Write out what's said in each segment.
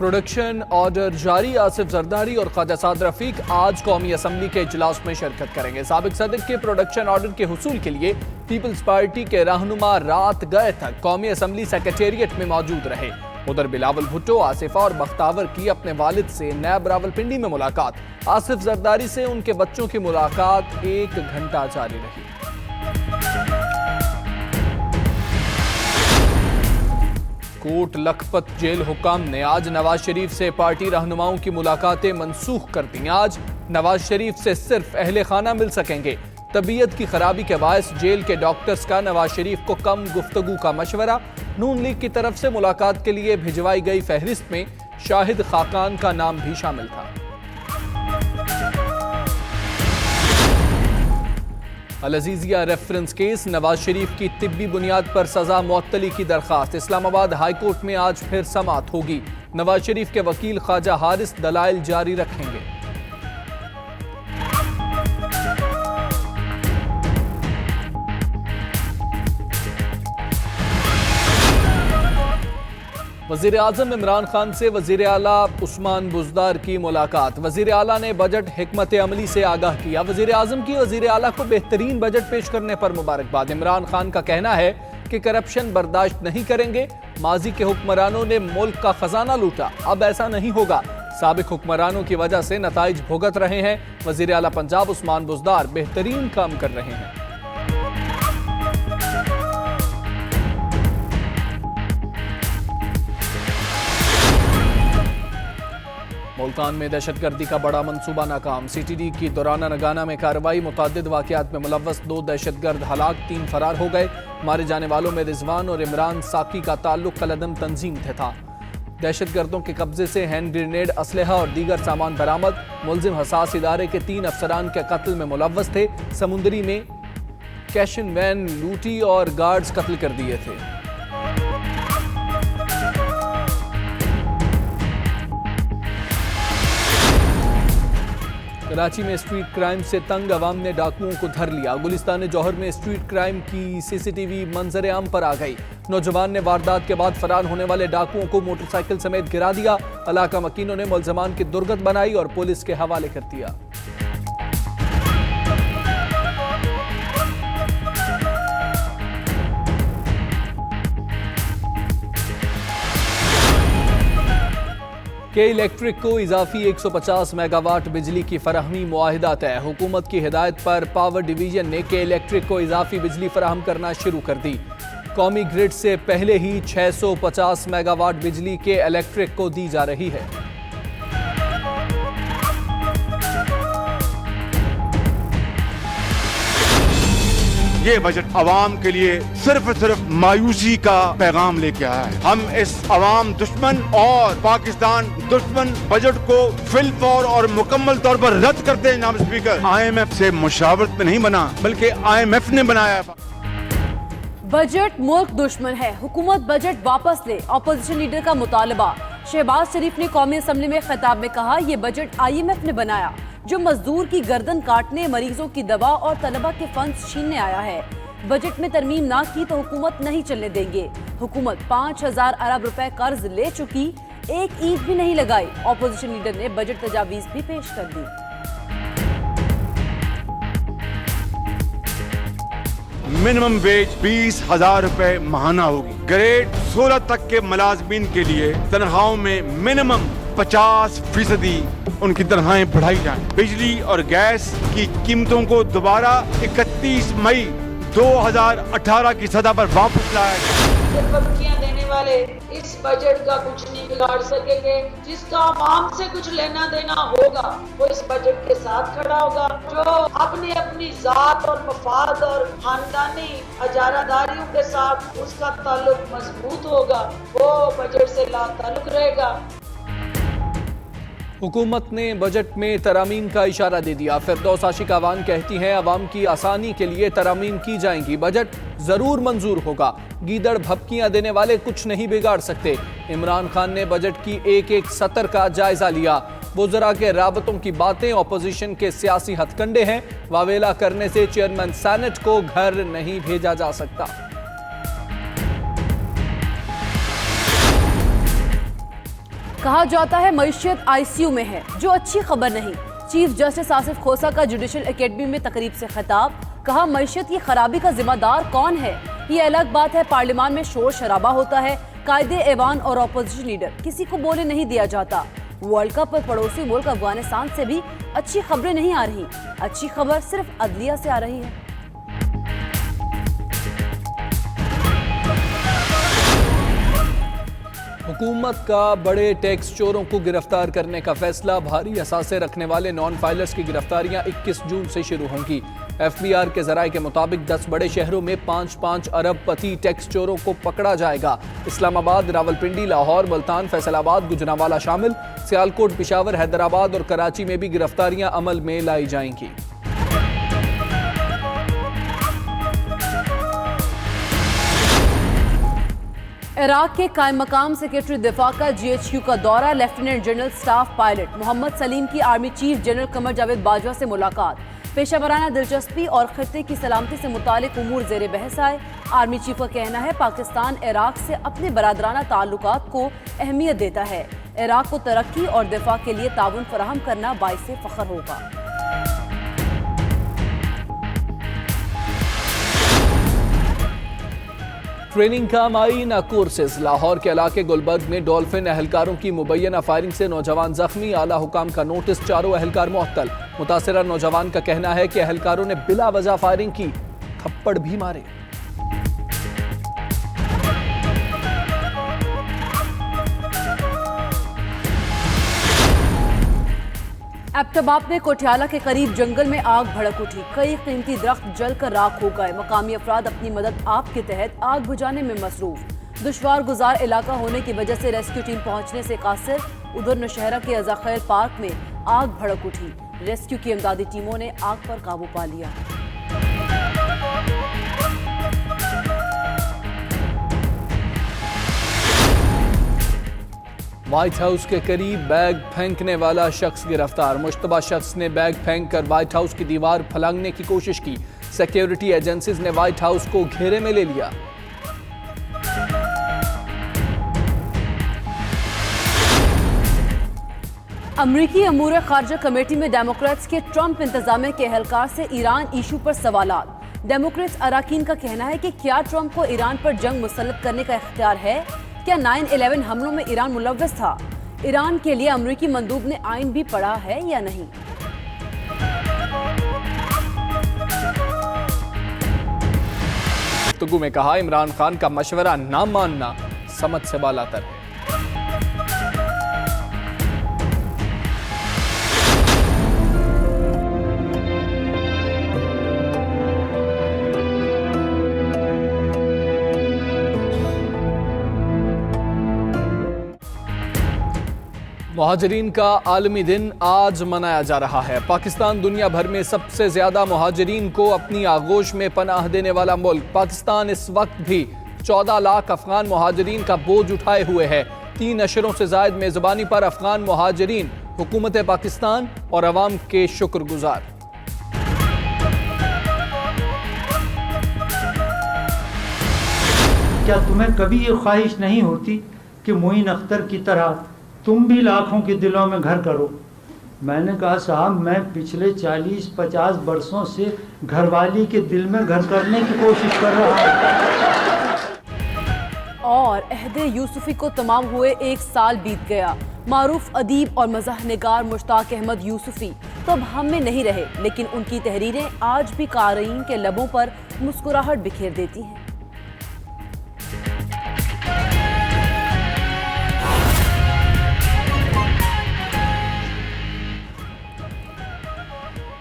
Production order जारी। आसिफ जरदारी और ख्वाजा साद रफीक आज कौमी असम्बली के इजलास में शिरकत करेंगे। साबिक सदर के प्रोडक्शन ऑर्डर के हुसूल के लिए पीपल्स पार्टी के रहनुमा रात गए तक कौमी असम्बली सेक्रेटेरिएट में मौजूद रहे। उधर बिलावल भुट्टो, आसिफा और बख्तावर की अपने वालिद से नैब रावलपिंडी में मुलाकात। आसिफ जरदारी से उनके बच्चों की मुलाकात 1 घंटा जारी रही। कोट लखपत जेल हुकाम ने आज नवाज शरीफ से पार्टी रहनुमाओं की मुलाकातें मनसूख कर दी। आज नवाज शरीफ से सिर्फ अहले खाना मिल सकेंगे। तबीयत की खराबी के बायस जेल के डॉक्टर्स का नवाज शरीफ को कम गुफ्तगू का मशवरा। नून लीग की तरफ से मुलाकात के लिए भिजवाई गई फहरिस्त में शाहिद खाकान का नाम भी शामिल था। अल अजीजिया रेफरेंस केस, नवाज शरीफ की तिब्बी बुनियाद पर सजा मुअत्तली की दरखास्त। इस्लामाबाद हाई कोर्ट में आज फिर समाअत होगी। नवाज शरीफ के वकील ख्वाजा हारिस दलाइल जारी रखेंगे। वजीर आजम इमरान खान से वजीर आला उस्मान बुज़दार की मुलाकात। वजीर आला ने बजट हिकमत अमली से आगाह किया। वजीर आजम की वजीर आला को बेहतरीन बजट पेश करने पर मुबारकबाद। इमरान खान का कहना है कि करप्शन बर्दाश्त नहीं करेंगे। माजी के हुक्मरानों ने मुल्क का खजाना लूटा, अब ऐसा नहीं होगा। साबिक हुक्मरानों की वजह से नताइज भुगत रहे हैं। वजीर आला पंजाब उस्मान बुज़दार बेहतरीन काम कर रहे हैं। मुल्तान में दहशतगर्दी का बड़ा मंसूबा नाकाम। CTD की दौराना नगाना में कार्रवाई। मुतअद्दिद वाक़यात में मुलव्वस 2 दहशतगर्द हलाक, 3 फरार हो गए। मारे जाने वालों में रिजवान और इमरान साकी का ताल्लुक कलदम तंजीम से था। दहशतगर्दों के कब्जे से हैंड ग्रेनेड, असलहा और दीगर सामान बरामद। मुलजिम हसास इदारे के 3 अफसरान के कत्ल में मुलव्वस थे। समुंदरी में कैशन वैन लूटी और गार्ड्स कत्ल कर दिए थे। कराची में स्ट्रीट क्राइम से तंग अवाम ने डाकुओं को धर लिया। गुलिस्तान जौहर में स्ट्रीट क्राइम की CCTV मंजर आम पर आ गई। नौजवान ने वारदात के बाद फरार होने वाले डाकुओं को मोटरसाइकिल समेत गिरा दिया। इलाका मकीनों ने मुलजमान की दुर्गत बनाई और पुलिस के हवाले कर दिया। के इलेक्ट्रिक को इजाफी 150 मेगावाट बिजली की फराहमी मुआहिदा तय। हुकूमत की हिदायत पर पावर डिवीजन ने के इलेक्ट्रिक को इजाफी बिजली फराहम करना शुरू कर दी। कौमी ग्रिड से पहले ही 650 मेगावाट बिजली के इलेक्ट्रिक को दी जा रही है। ये बजट आवाम के लिए सिर्फ मायूसी का पैगाम लेके आया है। हम इस आवाम दुश्मन और पाकिस्तान दुश्मन बजट को फिलफौर और मुकम्मल तौर पर रद्द करते हैं। जनाब स्पीकर, IMF से मुशावरत में नहीं बना, बल्कि IMF ने बनाया। बजट मुल्क दुश्मन है, हुकूमत बजट वापस ले, ऑपोजिशन लीडर का मुतालबा। शहबाज शरीफ ने कौमी असम्बली में खिताब में कहा, यह बजट IMF ने बनाया जो मजदूर की गर्दन काटने, मरीजों की दवा और तलबा के फंड्स छीनने आया है। बजट में तरमीम ना की तो हुकूमत नहीं चलने देंगे। हुकूमत 5000 अरब रुपए कर्ज ले चुकी, एक ईंट भी नहीं लगाई। ऑपोजिशन लीडर ने बजट तजावीज भी पेश कर दी। मिनिमम वेज 20,000 रुपए माहाना होगी। ग्रेड 16 तक के मुलाजमीन के लिए तनख्वाहों में मिनिमम 50% उनकी तनख्वाहें बढ़ाई जाएं। बिजली और गैस की कीमतों को दोबारा 31 मई 2018 की सतह पर वापस लाया जाए। धमकियां देने वाले इस बजट का कुछ नहीं बिगाड़ सकेंगे। जिसका आवाम से कुछ लेना देना होगा वो इस बजट के साथ खड़ा होगा। जो अपनी जात और मफाद और खानदानी अजारादारियों के साथ उसका ताल्लुक मजबूत होगा, वो बजट से ला ताल्लुक रहेगा। हुकूमत ने बजट में तरामीम का इशारा दे दिया। फिरदौस आशिकावान कहती हैं, अवाम की आसानी के लिए तरामीम की जाएंगी, बजट जरूर मंजूर होगा। गीदड़ भपकियां देने वाले कुछ नहीं बिगाड़ सकते। इमरान खान ने बजट की एक सतर का जायजा लिया। वुज़रा के राबतों की बातें अपोजिशन के सियासी हथकंडे हैं। वावेला करने से चेयरमैन सेनेट को घर नहीं भेजा जा सकता। कहा जाता है मईशत ICU में है, जो अच्छी खबर नहीं। चीफ जस्टिस आसिफ खोसा का जुडिशल एकेडमी में तकरीब से खिताब, कहा मईशत की खराबी का जिम्मेदार कौन है? ये अलग बात है पार्लियामान में शोर शराबा होता है, कायदे ऐवान और अपोजिशन लीडर किसी को बोलने नहीं दिया जाता। वर्ल्ड कप पर पड़ोसी मुल्क अफगानिस्तान से भी अच्छी खबरें नहीं आ रही, अच्छी खबर सिर्फ अदलिया से आ रही है। हुकूमत का बड़े टैक्स चोरों को गिरफ्तार करने का फैसला, भारी असासे रखने वाले नॉन फाइलर्स की गिरफ्तारियां 21 जून से शुरू होंगी। FBR के जराये के मुताबिक 10 बड़े शहरों में 5-5 अरबपति टैक्स चोरों को पकड़ा जाएगा। इस्लामाबाद, रावलपिंडी, लाहौर, मुल्तान, फैसलाबाद, गुजरांवाला शामिल, सियालकोट, पिशावर, हैदराबाद और कराची में भी गिरफ्तारियां अमल में लाई जाएंगी। इराक के कायम मकाम सेक्रेटरी दिफा का GHQ का दौरा, lieutenant general staff pilot Mohammad Salim की army chief general Qamar Javed Bajwa से मुलाकात, पेशा वराना दिलचस्पी और खित्ते की सलामती से मुतालिक उमूर ज़ेरे बहस आए। आर्मी चीफ का कहना है पाकिस्तान इराक से अपने बरादराना ताल्लुकात को अहमियत देता है, इराक को तरक्की और दिफा के लिए ताउन फराहम करना बाइसे फख्र होगा। ट्रेनिंग का मायना कोर्सेज, लाहौर के इलाके गुलबर्ग में डॉल्फिन एहलकारों की मुबैना फायरिंग से नौजवान जख्मी, आला हुकाम का नोटिस, चारों एहलकार मुअत्तल। मुतासिरा नौजवान का कहना है कि एहलकारों ने बिला वजह फायरिंग की, थप्पड़ भी मारे। एबटाबाद में कोठियाला के करीब जंगल में आग भड़क उठी, कई कीमती दरख्त जलकर राख हो गए। मकामी अफराद अपनी मदद आप के तहत आग बुझाने में मसरूफ। दुश्वार गुजार इलाका होने की वजह से रेस्क्यू टीम पहुंचने से कासिर। उधर नौशहरा के अज़ाखैल पार्क में आग भड़क उठी, रेस्क्यू की इमदादी टीमों ने आग पर काबू पा लिया। व्हाइट हाउस के करीब बैग फेंकने वाला शख्स गिरफ्तार, मुश्तबा शख्स ने बैग फेंक कर व्हाइट हाउस की दीवार फलांगने की कोशिश की। सिक्योरिटी एजेंसीज ने व्हाइट हाउस को घेरे में ले लिया। अमरीकी अमूर खारजा कमेटी में डेमोक्रेट्स के ट्रंप इंतजामिया के एहलकार से ईरान इशू पर सवालात। डेमोक्रेट्स अराकीन का कहना है कि क्या ट्रंप को ईरान पर जंग मुसल्लत करने का इख्तियार है? क्या 9/11 हमलों में ईरान मुलव्वस था? ईरान के लिए अमरीकी मंदूब ने आइन भी पढ़ा है या नहीं? गुफ्तगू में कहा, इमरान खान का मशवरा ना मानना समझ से बालातर है। मुहाजिरीन का आलमी दिन आज मनाया जा रहा है। पाकिस्तान दुनिया भर में सबसे ज्यादा मुहाजिरीन को अपनी आगोश में पनाह देने वाला मुल्क। पाकिस्तान इस वक्त भी 14 लाख अफगान मुहाजिरीन का बोझ उठाए हुए है। 3 अशरों से जायद मेजबानी पर अफगान मुहाजिरीन हुकूमत पाकिस्तान और अवाम के शुक्रगुजार। क्या तुम्हें कभी ये ख्वाहिश नहीं होती कि मोइन अख्तर की तरह तुम भी लाखों के दिलों में घर करो? मैंने कहा साहब, मैं पिछले 40-50 बरसों से घरवाली के दिल में घर करने की कोशिश कर रहा हूँ। और अहदे यूसुफी को तमाम हुए 1 साल बीत गया। मारूफ अदीब और मज़ाह निगार मुश्ताक अहमद यूसुफी तो अब हम में नहीं रहे, लेकिन उनकी तहरीरें आज भी क़ारीन के लबों पर मुस्कुराहट बिखेर देती हैं।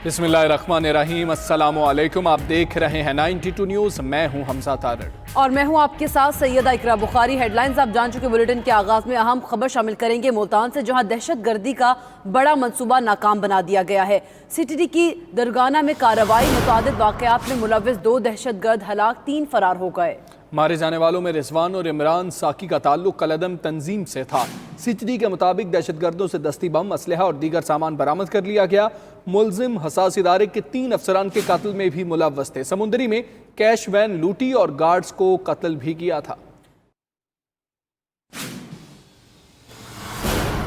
बिस्मिल्लाहिर्रहमानिर्रहीम, अस्सलामुअलैकुम। आप देख रहे हैं 92 न्यूज़। मैं हूं हमजा तारड़ और मैं हूं आपके साथ सैयदा इकरा बुखारी। हेडलाइंस आप जान चुके। बुलेटिन के आगाज में अहम खबर शामिल करेंगे मुल्तान से, जहां दहशतगर्दी का बड़ा मंसूबा नाकाम बना दिया गया है। CTD की दरगाना में कार्रवाई, मुतादिद वाक़यात में मुलव्वस 2 दहशतगर्द हलाक, 3 फरार हो गए। मारे जाने वालों में रिजवान और इमरान साकी का ताल्लुक कलदम तंजीम से था। CTD के मुताबिक दहशतगर्दों से दस्ती बम, असलहा और दीगर सामान बरामद कर लिया गया। मुलजिम हसास इदारे के 3 अफसरान के कत्ल में भी मुलव्वस थे। समुंदरी में कैश वैन लूटी और गार्ड्स को कत्ल भी किया था।